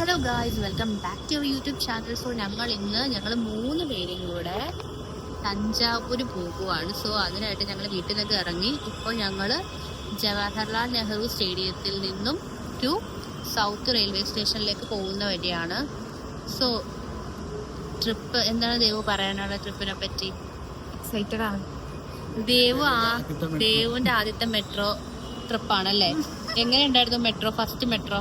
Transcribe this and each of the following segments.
Hello guys, welcome back to our YouTube channel. So ഞങ്ങൾ 3 പേരും കൂടെ തഞ്ചാവൂർ പോകുവാണ്. സോ അതിനായിട്ട് ഞങ്ങൾ വീട്ടിൽ നിന്നൊക്കെ ഇറങ്ങി. ഇപ്പോൾ ഞങ്ങൾ ജവഹർലാൽ നെഹ്റു സ്റ്റേഡിയത്തിൽ നിന്നും ടു സൗത്ത് റെയിൽവേ സ്റ്റേഷനിലേക്ക് പോകുന്ന വഴിയാണ്. സോ ട്രിപ്പ് എന്താണ് ദേവു പറയാനുള്ള ട്രിപ്പിനെ പറ്റി? എക്സൈറ്റഡ് ആണ്. ദേവുവിന്റെ ആദ്യത്തെ മെട്രോ ട്രിപ്പാണല്ലേ? എങ്ങനെയുണ്ടായിരുന്നു മെട്രോ? ഫസ്റ്റ് മെട്രോ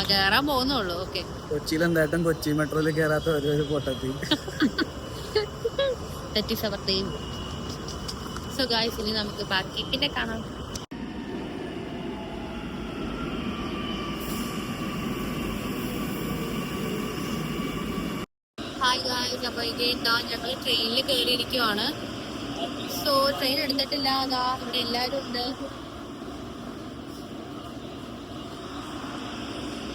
കേറാൻ പോകുന്നുള്ളൂ. ഓക്കെ, കൊച്ചിയിൽ എന്തായിട്ടും കൊച്ചി മെട്രോയിൽ കേറാത്ത ഒരു പൊട്ടത്തി തെറ്റിസവർത്തേയും. സോ ഗായ്സ്, ഇനി നമുക്ക് ബാക്കി പിന്നെ കാണാം. ഹായ് ഗായ്സ്, അപ്പൊ ഞങ്ങൾ ട്രെയിനിൽ കയറിയിരിക്കുവാണ്. സോ ട്രെയിൻ എടുത്തിട്ടില്ല. അതാ ഇവിടെ എല്ലാവരും ഉണ്ട്.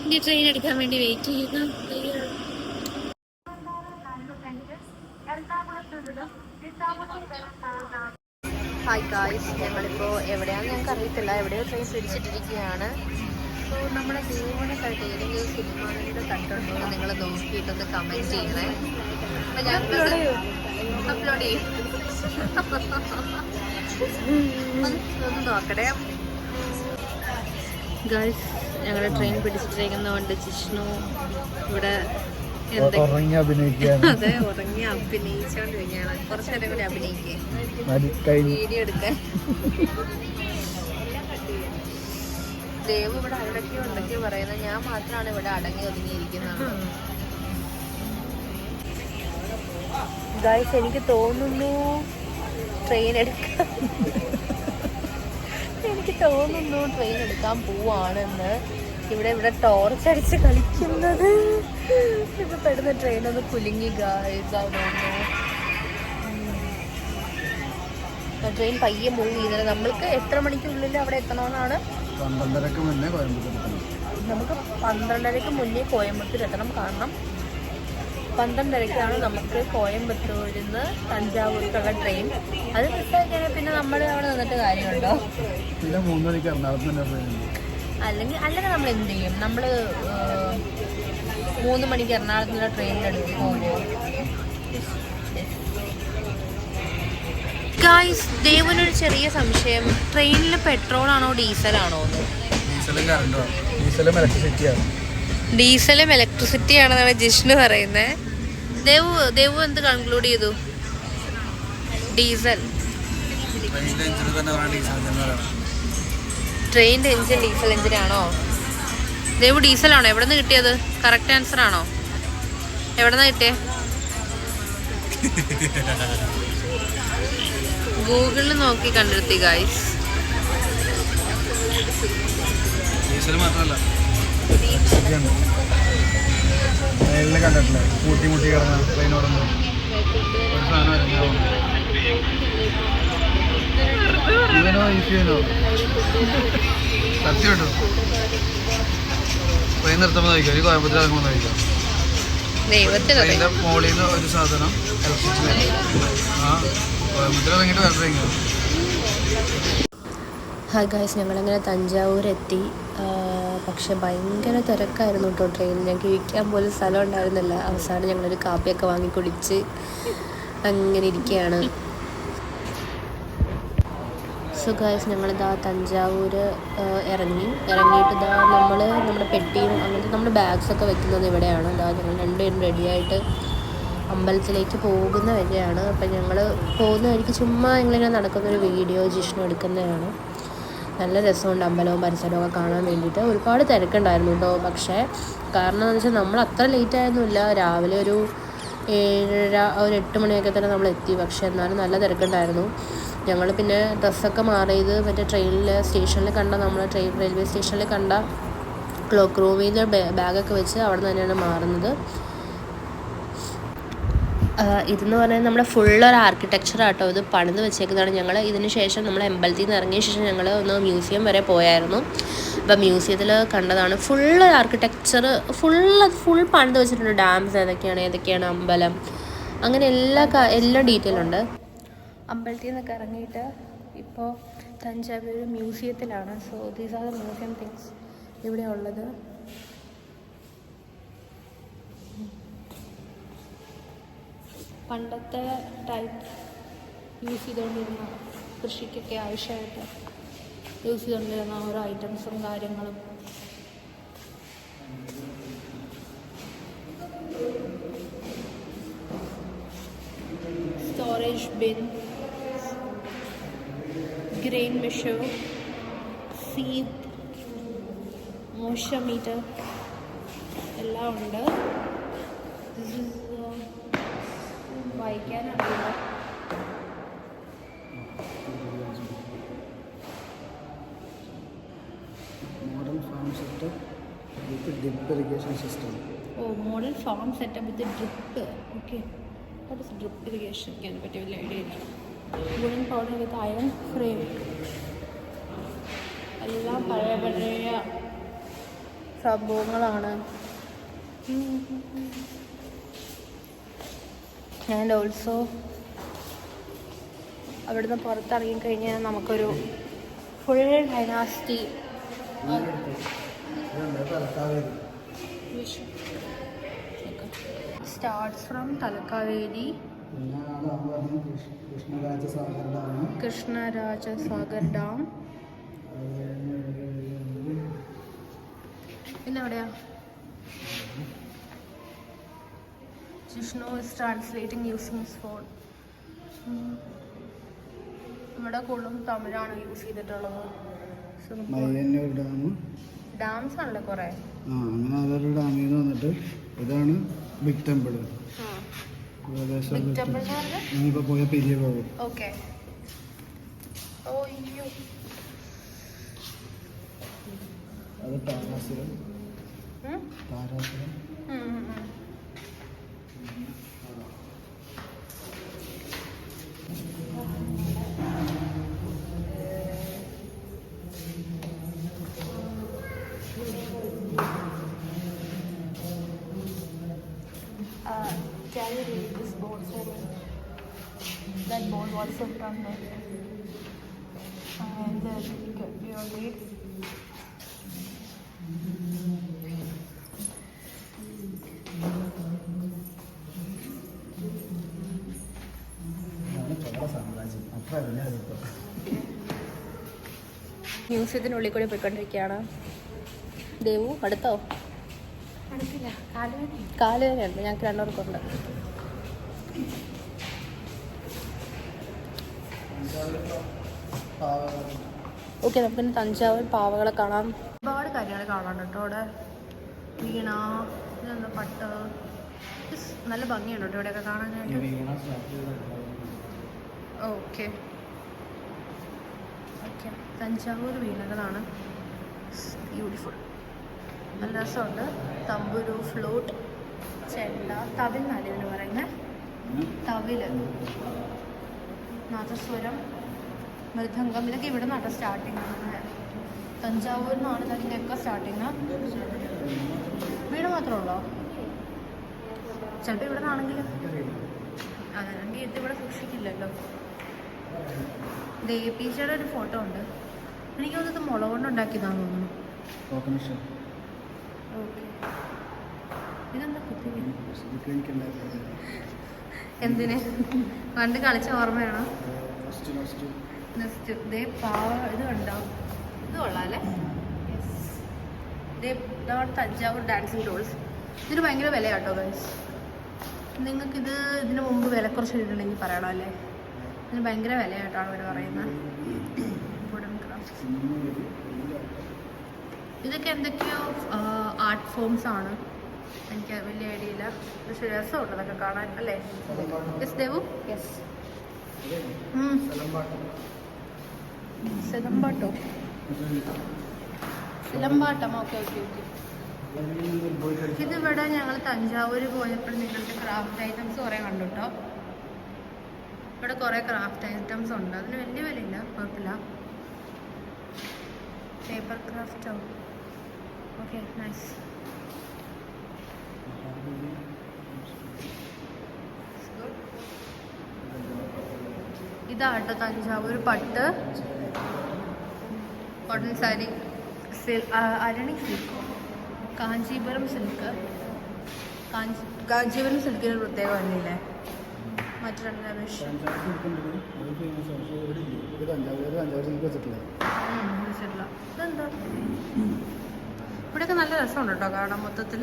ഇനി ട്രെയിൻ എടുക്കാൻ വേണ്ടി വെയിറ്റ് ചെയ്യുന്നു. ഹായ് ഗായ്സ്, ഞങ്ങളിപ്പോൾ എവിടെയാണെന്ന് ഞങ്ങൾക്ക് അറിയത്തില്ല. എവിടെയോ ട്രെയിൻ പിടിച്ചിട്ടിരിക്കുകയാണ്. സോ നമ്മുടെ ദേവനെ കണ്ടിട്ട് ഏതെങ്കിലും സിനിമകളുടെ കണ്ടുണ്ടോ നിങ്ങൾ നോക്കിയിട്ടൊന്ന് കമൻറ്റ് ചെയ്യണേ. അപ്പം ഞങ്ങൾ അപ്ലോഡ് ചെയ്യും. ഒന്ന് നോക്കണേ ഗായ്സ്. ഞങ്ങളുടെ ട്രെയിൻ പിടിച്ചിട്ടിരിക്കുന്നതുകൊണ്ട് ജിഷ്ണു ഇവിടെ അതെ ഉറങ്ങി അഭിനയിച്ചോണ്ടിരിക്കുകയാണ്. കുറച്ചു നേരം കൂടി അഭിനയിക്കുക, വീഡിയോ എടുക്കാൻ. ദേവ് ഇവിടെ അവിടേക്കോ പറയുന്നത്, ഞാൻ മാത്രമാണ് ഇവിടെ അടങ്ങി ഒതുങ്ങിയിരിക്കുന്നത്. ഗായ്സ്, എനിക്ക് തോന്നുന്നു ട്രെയിൻ എടുക്കാൻ പോവാണെന്ന്. ഇവിടെ ടോർച്ച് അടിച്ച് കളിക്കുന്നത്. ഇപ്പൊ പെടുന്ന ട്രെയിനൊന്ന് കുലുങ്ങി ഗായ്സ്. ട്രെയിൻ പയ്യെ മൂവ് ചെയ്യുന്നത്. നമ്മൾക്ക് എത്ര മണിക്കുള്ളിൽ അവിടെ എത്തണമെന്നാണ്? 12:30 മുന്നേ കോയമ്പത്തൂർ. നമുക്ക് 12:30 മുന്നേ കോയമ്പത്തൂർ എത്തണം. കാരണം 12:30 നമുക്ക് കോയമ്പത്തൂരിൽ നിന്ന് തഞ്ചാവൂർക്കുള്ള ട്രെയിൻ. അത് മിസ്സായി കഴിഞ്ഞാൽ പിന്നെ നമ്മൾ അവിടെ നിന്നിട്ട് കാര്യമുണ്ടോ? പിന്നെ 3 മണിക്ക് എറണാകുളത്ത് അല്ലെങ്കിൽ നമ്മൾ എന്ത് ചെയ്യും? നമ്മൾ 3 മണിക്ക് എറണാകുളത്തുള്ള ട്രെയിനിലെടുത്ത് പോകുമ്പോൾ ഗായ്സ്, ദേവനൊരു ചെറിയ സംശയം. ട്രെയിനിൽ പെട്രോളാണോ ഡീസലാണോ? ഡീസലും ഇലക്ട്രിസിറ്റി ആണെന്നാണ് ജിഷ്ണു പറയുന്നത്. ദേവു എന്ത് കൺക്ലൂഡ് ചെയ്തു? ഡീസൽ. ട്രെയിനിന്റെ എഞ്ചിൻ ഡീസൽ എഞ്ചിനാണോ? ദേവു ഡീസലാണോ? എവിടെ നിന്ന് കിട്ടിയത്? കറക്റ്റ് ആൻസർ ആണോ? എവിടെ നിന്നാ കിട്ടിയേ? ഗൂഗിളിൽ നോക്കി കണ്ടെത്തി ഗായ്സ്. കണ്ടിട്ടില്ല, കൂട്ടി മുട്ടി കിടന്ന ട്രെയിനോടൊന്നും ഇവനോ ഈസിയനോ സത്യം കേട്ടോ. ട്രെയിൻ നിർത്തുമ്പോൾ കഴിക്കാം, ഒരു കോയമ്പത്തൂർ ഇറങ്ങുമ്പോൾ കഴിക്കാം. ട്രെയിനിന്റെ മോളിൽ നിന്ന് ഒരു സാധനം ഇലക്ട്രിസിറ്റി. കോയമ്പത്തൂർ ഇറങ്ങിയിട്ട് വേറെ ട്രെയിൻ. ഹായ് ഗായ്സ്, ഞങ്ങളങ്ങനെ തഞ്ചാവൂരെത്തി. പക്ഷെ ഭയങ്കര തിരക്കായിരുന്നു കേട്ടോ ട്രെയിൻ. ഞങ്ങൾക്ക് ഇരിക്കാൻ പോലും സ്ഥലം ഉണ്ടായിരുന്നില്ല. അവസാനം ഞങ്ങളൊരു കാപ്പിയൊക്കെ വാങ്ങി കുടിച്ച് അങ്ങനെ ഇരിക്കുകയാണ്. സോ ഗായ്സ്, ഞങ്ങളിതാ തഞ്ചാവൂർ ഇറങ്ങിയിട്ട് നമ്മുടെ പെട്ടിയും അങ്ങനത്തെ നമ്മുടെ ബാഗ്സൊക്കെ വെക്കുന്നത് ഇവിടെയാണ്. ഇതാ ഞങ്ങൾ രണ്ടുപേരും റെഡിയായിട്ട് അമ്പലത്തിലേക്ക് പോകുന്ന വഴിയാണ്. അപ്പം ഞങ്ങൾ പോകുന്ന വഴിക്ക് ചുമ്മാ ഞങ്ങളിങ്ങനെ നടക്കുന്നൊരു വീഡിയോ ജിഷ്ണു എടുക്കുന്നതാണ്. നല്ല രസമുണ്ട് അമ്പലവും പരിസരവും ഒക്കെ കാണാൻ വേണ്ടിയിട്ട്. ഒരുപാട് തിരക്കുണ്ടായിരുന്നു കേട്ടോ. പക്ഷേ കാരണം എന്ന് വെച്ചാൽ നമ്മൾ അത്ര ലേറ്റ് ആയിരുന്നില്ല. രാവിലെ ഒരു 8 മണിയൊക്കെ തന്നെ നമ്മൾ എത്തി. പക്ഷേ എന്നാലും നല്ല തിരക്കുണ്ടായിരുന്നു. ഞങ്ങൾ പിന്നെ ഡ്രസ്സൊക്കെ മാറിയത് മറ്റേ സ്റ്റേഷനിൽ കണ്ട റെയിൽവേ സ്റ്റേഷനിൽ കണ്ട ക്ലോക്ക് റൂമിൽ നിന്ന് ബാഗൊക്കെ വെച്ച് അവിടെ നിന്ന് തന്നെയാണ് മാറുന്നത്. ഇതെന്ന് പറഞ്ഞാൽ നമ്മുടെ ഫുള്ളൊരു ആർക്കിടെക്ചറാട്ടോ. ഇത് പണിത് വെച്ചേക്കുന്നതാണ്. ഞങ്ങൾ ഇതിന് ശേഷം നമ്മൾ അമ്പലത്തിൽ നിന്ന് ഇറങ്ങിയ ശേഷം ഞങ്ങൾ ഒന്ന് മ്യൂസിയം വരെ പോയായിരുന്നു. അപ്പോൾ മ്യൂസിയത്തിൽ കണ്ടതാണ് ഫുള്ള് ആർക്കിടെക്ചർ. ഫുൾ പണിത് വെച്ചിട്ടുണ്ട്. ഡാംസ് ഏതൊക്കെയാണ് അമ്പലം, അങ്ങനെ എല്ലാം ഡീറ്റെയിൽ ഉണ്ട്. അമ്പലത്തിൽ നിന്നൊക്കെ ഇറങ്ങിയിട്ട് ഇപ്പോൾ തഞ്ചാവൂർ മ്യൂസിയത്തിലാണ്. So these are the museum things ഇവിടെ ഉള്ളത്. പണ്ടത്തെ ടൈപ്പ് യൂസ് ചെയ്തുകൊണ്ടിരുന്ന കൃഷിക്കൊക്കെ ആവശ്യമായിട്ട് യൂസ് ചെയ്തുകൊണ്ടിരുന്ന ഓരോ ഐറ്റംസും കാര്യങ്ങളും. Storage bin, grain measure, seed, moisture meter എല്ലാം ഉണ്ട്. ദിസ് ഈസ് വായിക്കാനറിയില്ല. Model farm setup with drip irrigation system. Oh, model farm setup with drip. Okay, what is drip irrigation? എനിക്ക് അതിനെ പറ്റി വലിയ ഐഡിയ ഇല്ല. Wooden powder with iron frame. എല്ലാം പഴയ പഴയ സംഭവങ്ങളാണ്. ആൻഡ് ഓൾസോ അവിടുന്ന് പുറത്തിറങ്ങിക്കഴിഞ്ഞാൽ നമുക്കൊരു full dynasty starts from Talakaveri, Krishnarajasagar dam. പിന്നെ എവിടെയാ? Jishnu is translating using his phone. ഇവിടെ കൂടുതലും തമിഴാണ് യൂസ് ചെയ്തിട്ടുള്ളത്. ഡാംസ് ആണല്ലോ കുറേ. അങ്ങനെ അതൊരു ഡാമിൽ നിന്ന് വന്നിട്ട് ഇതാണ് ബിഗ് ടെമ്പിൾ. ബിഗ് ടെമ്പിൾ ഞാനിപ്പോൾ പോയ പെരിയ പോകും. ഓക്കെ. ഓ, അയ്യോ. അത് താരാസുരം. താരാസുരം. Can you read this board for me? That board, what's in front of it? And then you read. മ്യൂസിയത്തിനുള്ളിൽ കൂടി പോയിക്കൊണ്ടിരിക്കുകയാണ്. ദേവു അടുത്തോ? അടുത്തില്ല, കാലുവേദനയുണ്ട് ഞങ്ങൾക്ക് രണ്ടുപേർക്കുണ്ട്. ഓക്കെ, നമുക്കിന്ന് തഞ്ചാവൂർ പാവകളെ കാണാം. ഒരുപാട് കാര്യങ്ങൾ കാണാൻ കേട്ടോ അവിടെ. വീണ, ഇതെന്താ പട്ട്, നല്ല ഭംഗിയുണ്ട് കേട്ടോ ഇവിടെയൊക്കെ കാണാനായിട്ട്. ഓക്കെ ഓക്കെ, തഞ്ചാവൂർ വീണകളാണ്. ബ്യൂട്ടിഫുൾ, നല്ല രസമുണ്ട്. തമ്പുരു, ഫ്ലൂട്ട്, ചെണ്ട, തവിൽ എന്നാണ് ഇതിന് പറയുന്നത്. തവില്, നാദസ്വരം, മൃദംഗം, ഇതൊക്കെ ഇവിടെ നിന്നാണ് സ്റ്റാർട്ടിങ് ആണ്. തഞ്ചാവൂരിൽ നിന്നാണ് ഇതിൻ്റെയൊക്കെ സ്റ്റാർട്ടിങ്. വീട് മാത്രമേ ഉള്ളോ? ചിലപ്പോൾ ഇവിടെ നിന്നാണെങ്കിലും അതെങ്കിൽ ഇതിവിടെ സൂക്ഷിക്കില്ലല്ലോ. ദേവീജിയുടെ ഒരു ഫോട്ടോ ഉണ്ട്. എനിക്ക് തോന്നുന്നത് മുളക് കൊണ്ട് ഉണ്ടാക്കിയതാണെന്ന് തോന്നുന്നു. ഓക്കെ, ഇതെന്താ കുത്തി? എന്തിന്? പണ്ട് കളിച്ച ഓർമ്മയാണോ? നെക്സ്റ്റ് ദേ പാവ, ഇത് കണ്ടോ? ഇത് കൊള്ളാം അല്ലേ? ഇതാണ് തഞ്ചാവൂർ ഡാൻസിങ് ഡോൾസ്. ഇതിന് ഭയങ്കര വിലയാണ് കേട്ടോ ഗൈസ്. നിങ്ങൾക്കിത് ഇതിന് മുമ്പ് വില കുറച്ച് ഇട്ടിട്ടുണ്ടെങ്കിൽ പറയണം അല്ലേ? ഇതിന് ഭയങ്കര വിലയായിട്ടാണ് അവർ പറയുന്നത്. വുഡൻ ക്രാഫ്റ്റ്, ഇതൊക്കെ എന്തൊക്കെയോ ആർട്ട് ഫോംസ് ആണ്. എനിക്ക് വലിയ ഐഡിയ ഇല്ല, പക്ഷെ രസമുണ്ട് അതൊക്കെ കാണാൻ അല്ലേ? യെസ് ദേവു? യെസ്. സിലമ്പാട്ടോ? സിലമ്പാട്ടം. Okay okay okay. ഇതിവിടെ ഞങ്ങൾ തഞ്ചാവൂർ പോയപ്പോൾ നിങ്ങൾക്ക് ക്രാഫ്റ്റ് ഐറ്റംസ് കുറേ കണ്ടു കേട്ടോ. ഇവിടെ കുറേ ക്രാഫ്റ്റ് ഐറ്റംസ് ഉണ്ട്. അതിന് വലിയ വിലയില്ല, കുഴപ്പമില്ല. പേപ്പർ ക്രാഫ്റ്റോ? Okay, nice. ഇതാട്ടോ തഞ്ചാവൂർ പട്ട് cotton sari Arani silk Kanchipuram silk Kanchipuram സിൽക്കിന് പ്രത്യേകം വന്നില്ലേ മറ്റു രണ്ട് അപേക്ഷിച്ച് ഇതെന്താ ഇവിടെയൊക്കെ നല്ല രസമുണ്ട് കേട്ടോ കാണാൻ മൊത്തത്തിൽ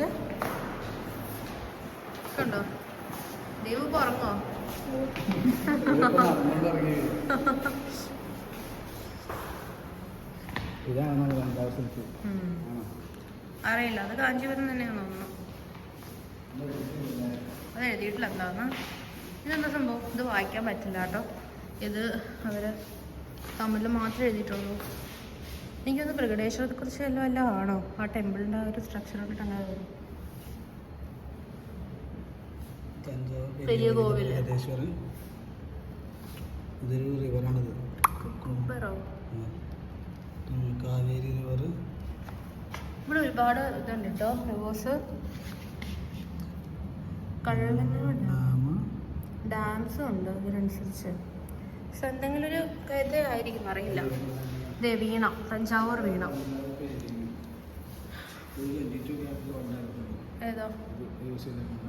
കണ്ടോ ദൈവം ഉറങ്ങോ അറിയില്ല അത് കാഞ്ചീപുരം തന്നെയാന്ന് തോന്നുന്നു അത് എഴുതിയിട്ടില്ല എന്താന്ന് ഇതെന്താ സംഭവം ഇത് വായിക്കാൻ പറ്റില്ല കേട്ടോ ഇത് അവർ തമിഴിൽ മാത്രമേ എഴുതിയിട്ടുള്ളൂ എനിക്കൊന്ന് പ്രകടേശ്വരത്തെ കുറിച്ച് എല്ലാം ആണോ ആ ടെമ്പിളിൻ്റെ ആ ഒരു സ്ട്രക്ചർ കണ്ടിട്ട് അങ്ങനെ തോന്നുന്നു വലിയ കോവിൽ ഇതൊരു റിവറാണിത് കാവേരി റിവർ ഇവിടെ ഒരുപാട് ഇതുണ്ട് കേട്ടോ റിവേഴ്സ് കള്ളനുണ്ട് ഡാംസും ഉണ്ട് ഇതിനനുസരിച്ച് പക്ഷെ എന്തെങ്കിലും ഒരു കഥ ആയിരിക്കും അറിയില്ല ഇതേ വീണ തഞ്ചാവൂർ വീണ ഏതോ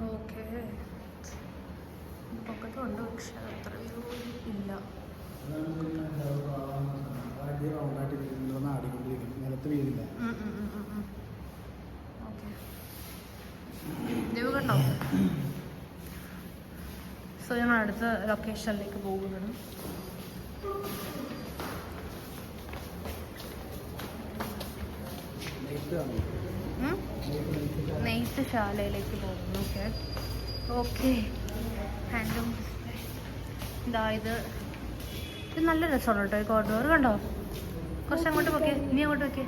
ഓക്കെ പൊക്കത്തുണ്ട് പക്ഷെ അത്ര ഇല്ല ഓക്കെ ദൈവം കണ്ടോ സോ ഞങ്ങൾ അടുത്ത ലൊക്കേഷനിലേക്ക് പോകുകയാണ് നെയ്ത്ത് ശാലയിലേക്ക് പോകുന്നു ഓക്കെ ഹാൻഡ്ലൂം ഇതാ ഇത് നല്ല രസമാണ് കേട്ടോ ഈ കോർഡോർ കണ്ടോ കുറച്ച് അങ്ങോട്ട് നോക്കിയേ ഇനി അങ്ങോട്ട് നോക്കിയേ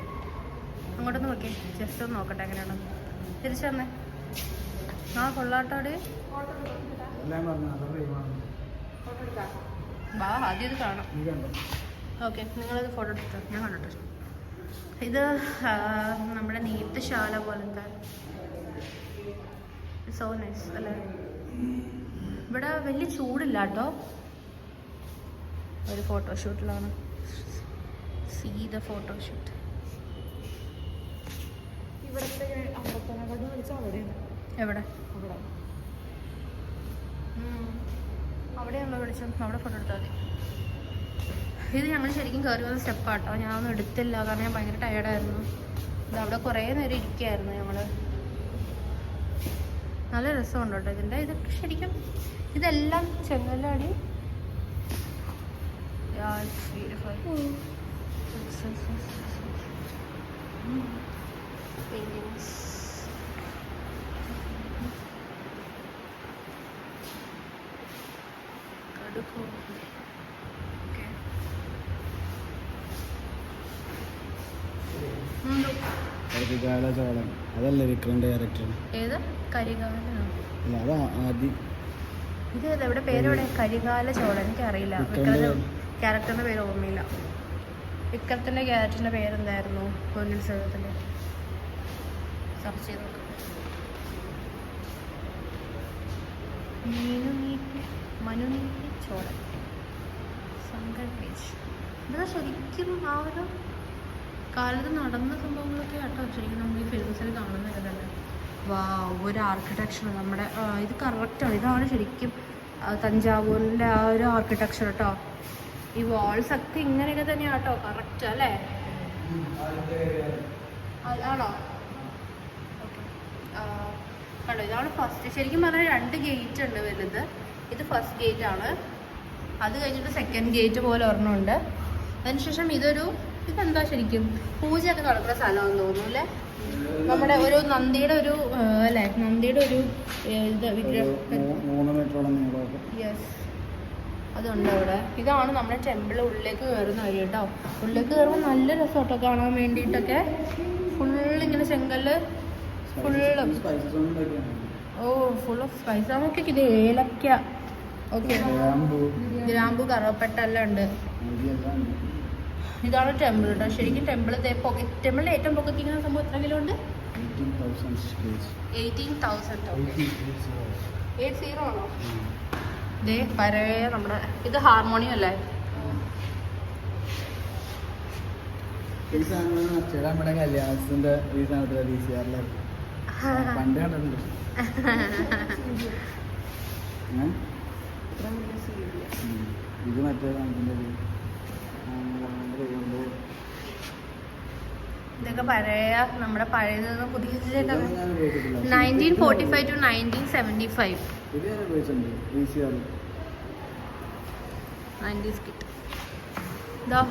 അങ്ങോട്ടൊന്ന് നോക്കിയേ ജസ്റ്റ് ഒന്ന് നോക്കട്ടെ എങ്ങനെയാണെന്ന് തിരിച്ചു വന്നേ ആ കൊള്ളാട്ടോടെ വാ ആദ്യം ഇത് കാണാം ഓക്കെ നിങ്ങളത് ഫോട്ടോ എടുത്തോ ഞാൻ കണ്ടിട്ട് ഇത് നമ്മുടെ നെയ്ത്ത് ശാല പോലത്തെ സോ നൈസ് അല്ലേ ഇവിടെ വലിയ ചൂടില്ല കേട്ടോ ഒരു ഫോട്ടോഷൂട്ടിലാണ് സീ ദ ഫോട്ടോഷൂട്ട് ഇവിടുത്തെ അമ്പത്തനകട് വിളിച്ചാൽ അവിടെയാണ് എവിടെ അവിടെയാണല്ലോ വിളിച്ചത് അവിടെ ഫോട്ടോ എടുത്താൽ മതി ഇത് ഞങ്ങൾ ശരിക്കും കയറി വന്ന സ്റ്റെപ്പാട്ടോ ഞാനൊന്നും എടുത്തില്ല കാരണം ഞാൻ ഭയങ്കര ടയർഡായിരുന്നു ഇത് അവിടെ കുറേ നേരം ഇരിക്കുകയായിരുന്നു ഞങ്ങൾ നല്ല രസമുണ്ട് കേട്ടോ ഇതിൻ്റെ ഇതൊക്കെ ശരിക്കും ഇതെല്ലാം ചെങ്ങലാടി പെയിൻറ്റിങ്സ് ചോളൻ അതല്ലേ വിക്രമിന്റെ ക്യാരക്ടർ ഏത് കരികാലനോ അതാ ആദ്യം ഇത് എവിടെ പേരെവിടെ കരികാല ചോളൻ എനിക്കറിയില്ല ക്യാരക്ടറിന്റെ പേര് ഓർമ്മയില്ല വിക്രത്തിന്റെ ക്യാരക്ടറിന്റെ പേരെന്തായിരുന്നു പൊന്നിൻ സെൽവത്തിന്റെ സെർച്ച് ചെയ്ത് നോക്കാം മനുനീതി ചോളൻ സംഘം പേജ് ഇത് ശരിക്കും ആ ഒരു കാലത്ത് നടന്ന സംഭവങ്ങളൊക്കെ കേട്ടോ ശരിക്കും നമ്മൾ ഈ ഫിലിംസിൽ കാണുന്നതൊക്കെ തന്നെ വാ ഒരു ആർക്കിടെക്ചർ നമ്മുടെ ഇത് കറക്റ്റാണ് ഇതാണ് ശരിക്കും തഞ്ചാവൂരിൻ്റെ ആ ഒരു ആർക്കിടെക്ചർ കേട്ടോ ഈ വാൾസ് ഒക്കെ ഇങ്ങനെയൊക്കെ തന്നെയാണ് കേട്ടോ കറക്റ്റ് അല്ലേ ആണോ ഓക്കെ കണ്ടോ ഇതാണ് ഫസ്റ്റ് ശരിക്കും പറഞ്ഞാൽ 2 ഗേറ്റ് ഉണ്ട് വലുത് ഇത് ഫസ്റ്റ് ഗേറ്റ് ആണ് അത് കഴിഞ്ഞിട്ട് സെക്കൻഡ് ഗേറ്റ് പോലെ ഒരെണ്ണമുണ്ട് അതിനുശേഷം ഇതെന്താ ശരിക്കും പൂജയൊക്കെ നടക്കുന്ന സ്ഥലമാണെന്ന് തോന്നുന്നു അല്ലേ നമ്മുടെ ഒരു നന്ദിയുടെ ഒരു അല്ലേ നന്ദിയുടെ ഒരു ഇത് വിഗ്രഹം യെസ് അതുണ്ട് അവിടെ ഇതാണ് നമ്മുടെ ടെമ്പിൾ ഉള്ളിലേക്ക് കയറുന്ന വഴി കേട്ടോ ഉള്ളിലേക്ക് കയറുമ്പോൾ നല്ല രസം കേട്ടോ കാണാൻ വേണ്ടിയിട്ടൊക്കെ ഫുള്ളിങ്ങനെ ചെങ്കല്ല് ഫുള്ളും ഫുൾ ഓഫ് സ്പൈസ് നമുക്ക് ഇത് ഏലക്ക ഓക്കെ ഗ്രാമ്പു കറുവപ്പട്ട എല്ലാം ഉണ്ട് ഇതാണ് ടെമ്പിൾ കേട്ടോ ശരിക്കും ടെമ്പിളിൽ ഏറ്റവും പൊക്കത്തിരിക്കുന്ന സംഭവം എത്ര കിലോ ഉണ്ട് 18,000 ആണോ ഇതേ പഴയ നമ്മുടെ ഇത് ഹാർമോണിയം അല്ലേ? ഈ സാധനം നമ്മുടെ കല്യാണത്തിന്റെ ഈ സാധനത്തിലെ പണ്ട് കണ്ടിട്ടുണ്ട്. ഇത് മറ്റേ ഇതൊക്കെ പഴയ നമ്മുടെ പഴയത് പുതിയ 1945 to 1975 90s കിറ്റ്. ഇതോ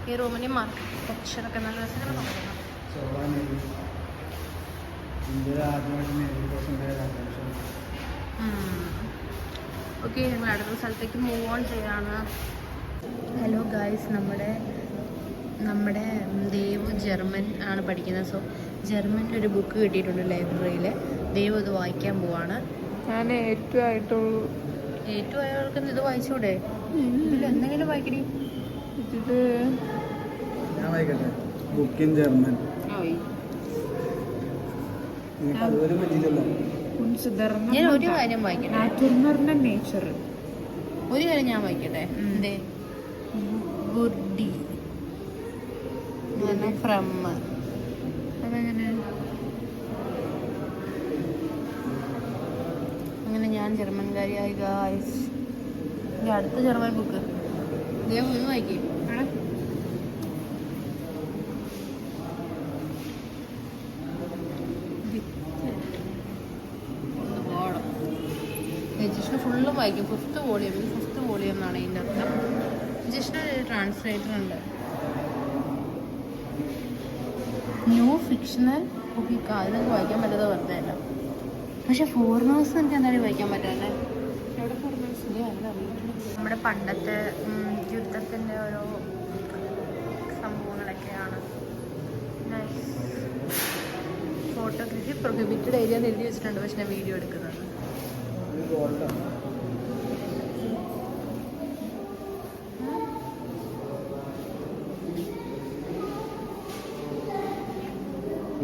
ഈ റൂമിന് മാർക്കറ്റ് നല്ല രസമാണ്. ഓക്കെ, ഞങ്ങൾ അടുത്ത സ്ഥലത്തേക്ക് മൂവ് ഓൺ ചെയ്യാണ്. ഹലോ ഗായ്സ്, നമ്മുടെ ദേവ് ജർമ്മൻ ആണ് പഠിക്കുന്നത്. സോ ജർമ്മനിൽ ഒരു ബുക്ക് കിട്ടിയിട്ടുണ്ട് ലൈബ്രറിയിൽ. ദേവ് ഇത് വായിക്കാൻ പോവാണ്. ഞാൻ ഏറ്റവും ആയവർക്ക് ഇത് വായിച്ചൂടെ? ഇതിൽ എന്തെങ്കിലും വായിക്കടി. ഇത് ഞാൻ വായിക്കട്ടെ. Book in German. അതുവരെ പറ്റില്ലല്ലോ. ഞാൻ ഒരു കാര്യം വായിക്കട്ടെ. നേച്ചർ ഒരു കാര്യം ഞാൻ വായിക്കട്ടെ. ഗുഡി ഫ്രം അതെങ്ങനെ? അങ്ങനെ ഞാൻ ജർമ്മൻകാരിയായി ഗായ്സ്. ഈ അടുത്ത ജർമ്മൻ ബുക്ക് ദേവ് ഒന്ന് വായിക്കും. ജിഷ്ണു ഫുള്ളും വായിക്കും. ഫിഫ്ത്ത് വോളിയം എന്നാണ് ഇതിൻ്റെ അർത്ഥം. ജിഷ്ണു ട്രാൻസ്ലേറ്റർ ഉണ്ട്. New fictional book. അതിനൊക്കെ വായിക്കാൻ പറ്റാതെ വെറുതെ അല്ല. പക്ഷെ ഫോറിനേഴ്സ് എനിക്ക് എന്തായാലും വായിക്കാൻ പറ്റാല്ലേ? നമ്മുടെ പണ്ടത്തെ യുദ്ധത്തിൻ്റെ ഓരോ സംഭവങ്ങളൊക്കെയാണ്. ഫോട്ടോഗ്രാഫി പ്രൊഹിബിറ്റഡ് ഏരിയ എന്ന് എഴുതി വെച്ചിട്ടുണ്ട്. പക്ഷെ ഞാൻ വീഡിയോ എടുക്കുന്നത്.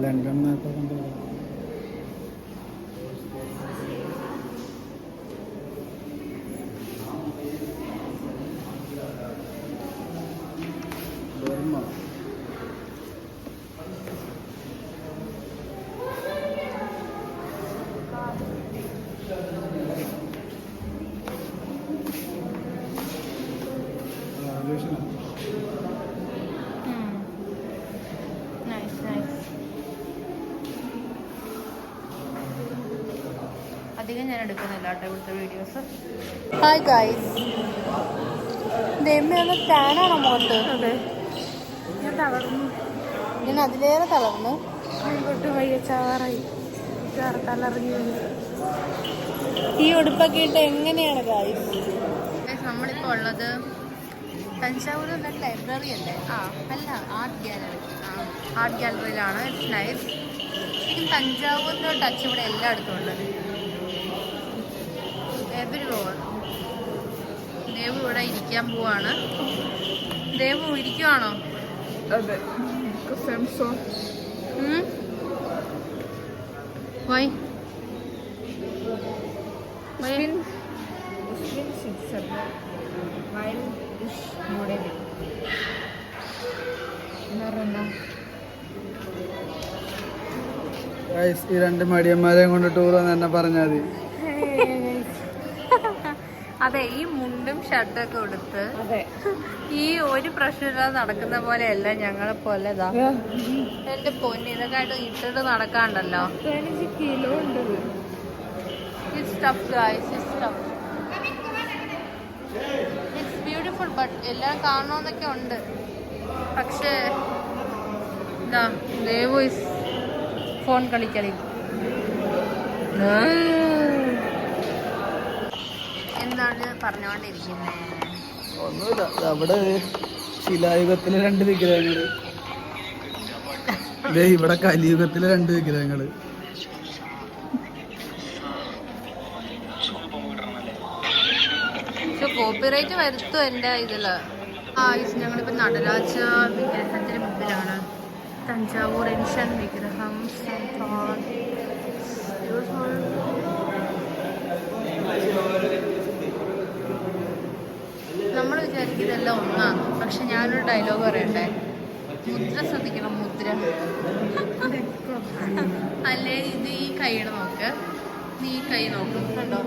ലണ്ടൻ അധികം ഞാൻ എടുക്കുന്നില്ല കേട്ടോ ഇവിടുത്തെ വീഡിയോസ്. ഹായ് ഗൈസ്, ദൈവമേ ടാനാണോ മുഖത്ത്? അതെ, ഞാൻ തളർന്നു. ഞാൻ അതിലേറെ തളർന്നു. തൊട്ട് വയ്യ, ചാറായി തലറിഞ്ഞു. ഈ ഉടുപ്പൊക്കെ ഇട്ട് എങ്ങനെയാണ് ഗൈസ്? നമ്മളിപ്പോൾ ഉള്ളത് തഞ്ചാവൂർ ലൈബ്രറി അല്ലേ? അല്ല, ആർട്ട് ഗാലറിയിലാണ്. It's nice. ശരിക്കും തഞ്ചാവൂരിൻ്റെ ടച്ച് ഇവിടെ എല്ലായിടത്തും ഉണ്ട്. എവരിവെയർ. ദേവു ഇവിടെ ഇരിക്കാൻ പോവാണ്. ദേവു ഇരിക്കുവാണോ? അതെ. വൈ ഈ രണ്ട് മടിയന്മാരെ കൊണ്ട് ടൂർ തന്നെ പറഞ്ഞാൽ മതി. അതെ, ഈ മുണ്ടും ഷർട്ടൊക്കെ കൊടുത്ത് ഈ ഒരു പ്രശ്നമില്ലാതെ നടക്കുന്ന പോലെയല്ല ഞങ്ങളെ പോലെ. എന്റെ പൊന്ന്, ഇതൊക്കെ ഇട്ടിട്ട് നടക്കാണ്ടല്ലോ. 15 കിലോ ഉണ്ട്. It's tough guys, it's tough. It's beautiful, but എല്ലാം കാണണമെന്നൊക്കെ ഉണ്ട്. പക്ഷേ ദേവു ഇസ് ഫോൺ കളിക്കളി. എന്താണ് പറഞ്ഞോണ്ടിരിക്കുന്നേ? ഒന്നുമില്ല, അവിടെ ശിലായുഗത്തിലെ 2 വിഗ്രഹങ്ങള്, ഇവിടെ കലിയുഗത്തിലെ 2 വിഗ്രഹങ്ങള്. കോപ്പിറൈറ്റ് വരുത്തും എൻ്റെ ഇതില്. ഞങ്ങളിപ്പോൾ നടരാജ വിഗ്രഹത്തിന്റെ മുമ്പിലാണ്. തഞ്ചാവൂർ ഏൻഷ്യൻ വിഗ്രഹം. നമ്മൾ വിചാരിക്കുന്നതെല്ലാം ഒന്നാണ്. പക്ഷെ ഞാനൊരു ഡയലോഗ് പറയട്ടെ, മുദ്ര ശ്രദ്ധിക്കണം, മുദ്ര. അല്ലേ ഇത് ഈ കൈയുടെ നോക്ക്, നീ ഈ കൈ നോക്ക്, കണ്ടോ?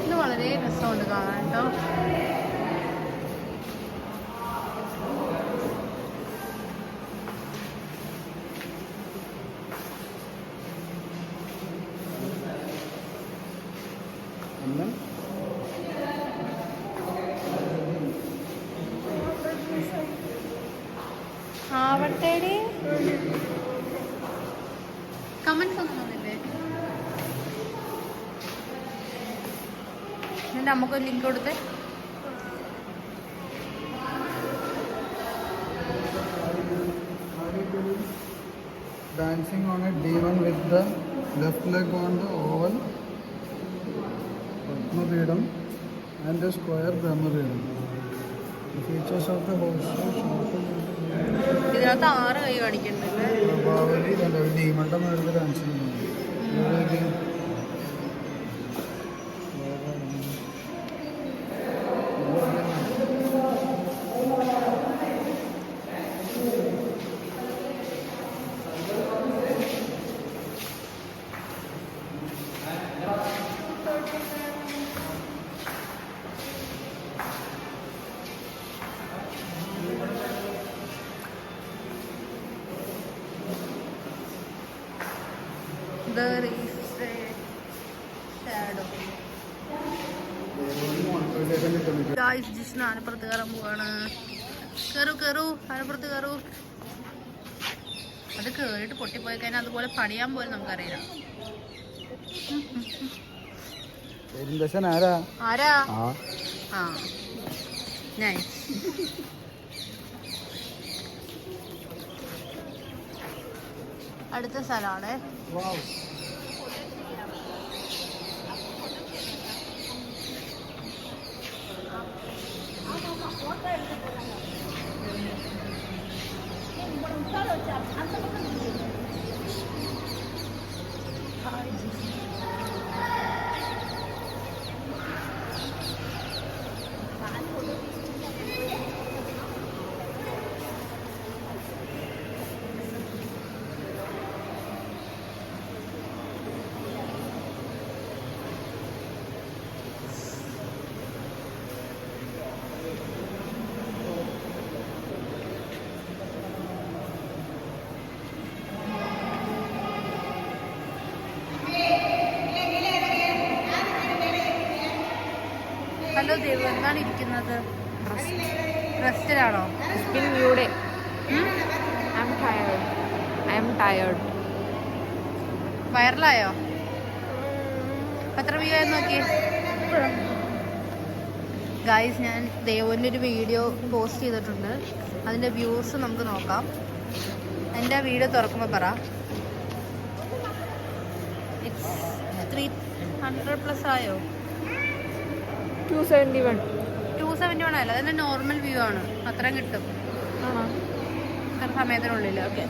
ഇത് വളരെ രസമുണ്ട് കാണാൻ കേട്ടോ. ആവട്ടേടി കമന്റ്സ് ഒന്നും വന്നില്ലേ? എന്നിട്ട് നമുക്കൊരു ലിങ്ക് കൊടുത്തേ. Dancing on a D1 with the left leg on the oval Padmapeedam and the square Brahmapeedam. The features of the horse ഇതിനകത്ത് 6 കൈ കാണിക്കുന്നുണ്ട്. പ്രഭാവലി ഡീമണ്ട മേളിൽ dance There is a shadow. Guys, Jishnu ആനപ്പുറത്ത് കയറാൻ പോവാണ്. കയറൂ ആനപ്പുറത്ത് കയറൂ. അത് കേറിയിട്ട് പൊട്ടിപ്പോയി കഴിഞ്ഞാൽ അതുപോലെ പണിയാൻ പോലും നമുക്കറിയാം. ആരാ? ആ നൈസ്. അടുത്ത സ്ഥലമാണ്. ഹലോ ദേവു, എന്താണ് ഇരിക്കുന്നത്? റെസ്റ്റിലാണോ? വൈറലായോ? എത്ര വ്യൂ ആയെന്ന് നോക്കി. ഗൈസ്, ഞാൻ ദേവുവിൻ്റെ ഒരു വീഡിയോ പോസ്റ്റ് ചെയ്തിട്ടുണ്ട്. അതിൻ്റെ വ്യൂസ് നമുക്ക് നോക്കാം. എൻ്റെ ആ വീഡിയോ തുറക്കുമ്പോൾ പറ. ഇറ്റ്സ് 300+ ആയോ? 271 അല്ല, അതിൻ്റെ നോർമൽ വ്യൂ ആണ്. അത്രയും കിട്ടും ഇത്ര സമയത്തിനുള്ളിൽ. ഓക്കെ,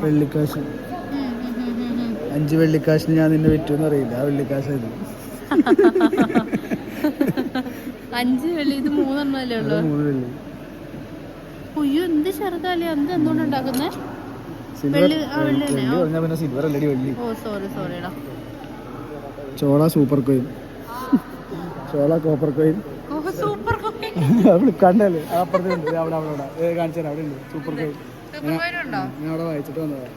വെള്ളിക്കാശ് 5 വെള്ളിക്കാശിന് ഞാൻ നിന്നെ വിറ്റെന്ന് അറിയില്ല. ആ വെള്ളിക്കാശായത് 5 വെള്ളി. ഇത് 3 എണ്ണല്ലേ ഉള്ളൂ. 3 വെള്ളി. അയ്യോ, എന്ത് ചെറുതല്ലേ. എന്തുകൊണ്ട് ഉണ്ടാക്കുന്നേ? സിൽവർ അല്ലടി വെള്ളി. ഓ സോറിടാ. Chola super coin, Chola copper coin, super coin കണ്ടല്ലേ? അപ്പുറത്തുണ്ട്, അവിടെ കാണിച്ചു തരാം. അവിടെ ഉണ്ട് സൂപ്പർ കോയിൻ. ഉണ്ടോ? ഞാൻ അവിടെ വായിച്ചിട്ട് വന്നതാ.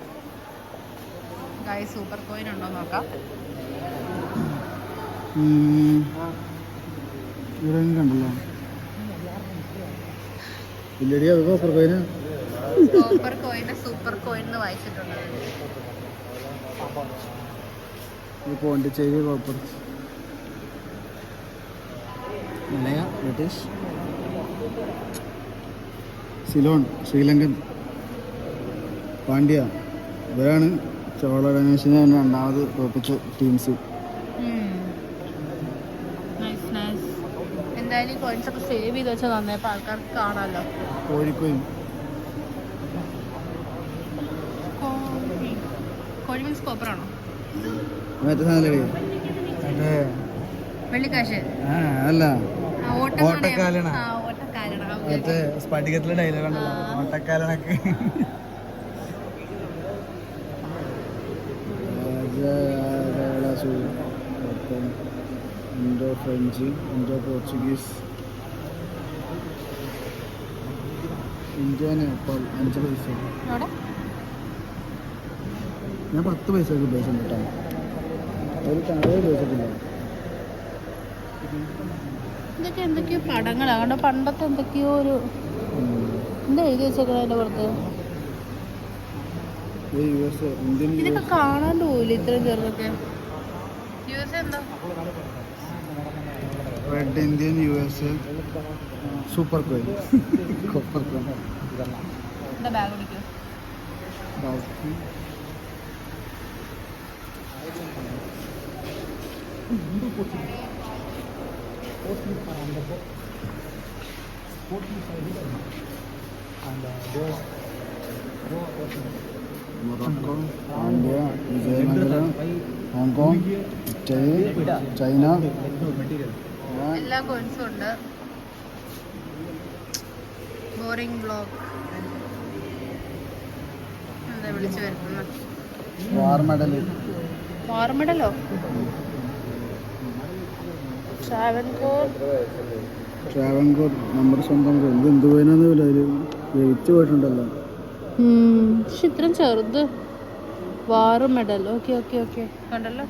സൂപ്പർ കോയിൻ ഉണ്ടോ നോക്കാം. ഇവിടെ കണ്ടല്ലോ. ഇല്ലടി, അത് കോപ്പർ കോയിന്. കോപ്പർ കോയിന് സൂപ്പർ കോയിൻ എന്ന് വായിച്ചിട്ടുണ്ട്. പോണ്ടിച്ചേരി കോപ്പർ. മലയ ബ്രിട്ടീഷ് സിലോൺ ശ്രീലങ്കൻ പാണ്ഡ്യ ഇവരാണ് ചോള ഗണേശനെ രണ്ടാമത് തോപ്പിച്ച ടീംസ്. എന്തായാലും ഈ കോയിൻസ് ഒക്കെ സേവ് ചെയ്ത് വെച്ചാൽ നന്നായി, അപ്പോൾ ആൾക്കാർക്ക് കാണാമല്ലോ. കോഴിക്കോയും കോഴി മീൻസ് കോപ്പറാണോ? മറ്റേ സാധനം വെള്ളിക്കാശ് അല്ല ഓട്ടക്കാലണ. മറ്റേ സ്ഫടികത്തിലെ ഡയലോഗ് ഉണ്ടല്ലോ, ഓട്ടക്കാലണൊക്കെ. Indo French, Indo Portuguese, India Nepal 5 paisa. ഞാൻ 10 പൈസക്ക് ഉപയോഗിച്ചു കേട്ടോ. ഒരു കടയിൽ ഉപയോഗിച്ചിട്ടില്ല. ഇതൊക്കെ എന്തൊക്കെയോ പടങ്ങളാണ് കണ്ടോ, പണ്ടത്തെ എന്തൊക്കെയോ ഒരു എന്താ എഴുതി വെച്ചേക്കണ അതിൻ്റെ പുറത്ത്. ഇതൊക്കെ കാണാണ്ട് പോയില്ല ഇത്രയും ചെറുതൊക്കെ. USA എന്താ? Red Indian USA super coin copper coin. എന്താ ബാഗ് പിടിക്കും? Morocco, Pandya, Vijayamangalam, Hong Kong, Italy, China. എല്ലാ കോയിൻസും ഉണ്ട്. ബോറിംഗ് ബ്ലോഗ് എന്താ വിളിച്ചു വരുന്നത്? വാർ മെഡൽ. വാർ മെഡലോ? ട്രാവൻകൂർ നമ്മുടെ സ്വന്തം എന്ത് പോയിനാന്ന് പോലും അതിൽ ജയിച്ചു പോയിട്ടുണ്ടല്ലോ. പക്ഷെ ഇത്രയും ചെറുത്. വാർ മെഡൽ. ഓക്കെ ഓക്കെ ഓക്കെ കണ്ടല്ലോ.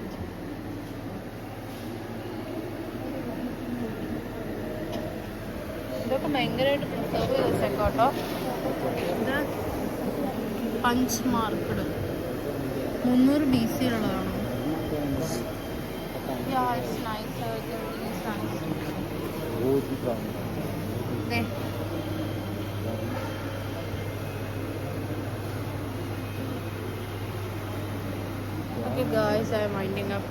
ഇതൊക്കെ ഭയങ്കരമായിട്ട് പ്രിസർവ് ചെയ്ത് വെച്ചേക്കോട്ടോ. ഇത് പഞ്ച് മാർക്കഡ് 300 BC ഉള്ളതാണ്. Okay guys, I am winding up.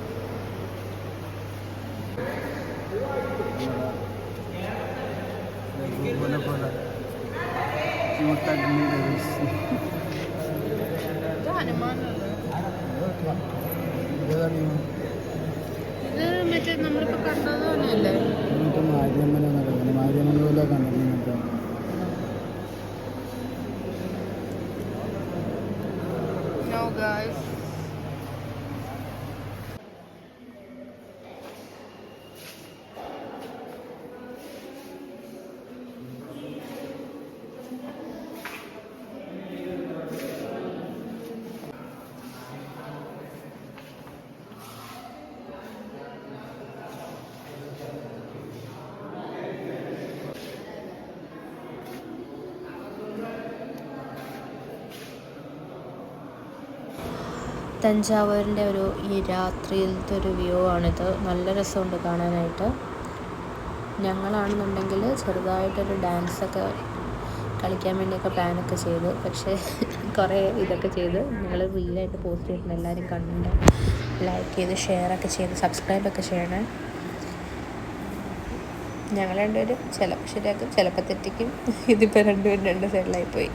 ഇത് മറ്റേ നമ്മളിപ്പോ കണ്ടത് തന്നെയല്ലേ? മാരിയമ്മനെ പോലെ കണ്ടിട്ടുണ്ട്. No guys. തഞ്ചാവൂരിൻ്റെ ഈ രാത്രിയിലത്തെ ഒരു വ്യൂ ആണിത്. നല്ല രസമുണ്ട് കാണാനായിട്ട്. ഞങ്ങളാണെന്നുണ്ടെങ്കിൽ ചെറുതായിട്ടൊരു ഡാൻസൊക്കെ കളിക്കാൻ വേണ്ടിയൊക്കെ പ്ലാനൊക്കെ ചെയ്തു. പക്ഷേ കുറേ ഇതൊക്കെ ചെയ്ത് ഞങ്ങൾ റീലായിട്ട് പോസ്റ്റ് ചെയ്തിട്ടുണ്ട്. എല്ലാവരും കണ്ട് ലൈക്ക് ചെയ്ത് ഷെയറൊക്കെ ചെയ്ത് സബ്സ്ക്രൈബൊക്കെ ചെയ്യണേ. ഞങ്ങൾ രണ്ടുപേരും ചിലപ്പോൾ ശരിയാക്കും, ചിലപ്പോൾ തെറ്റിക്കും. ഇതിപ്പോൾ രണ്ടുപേരും 2 സൈഡിലായി പോയി.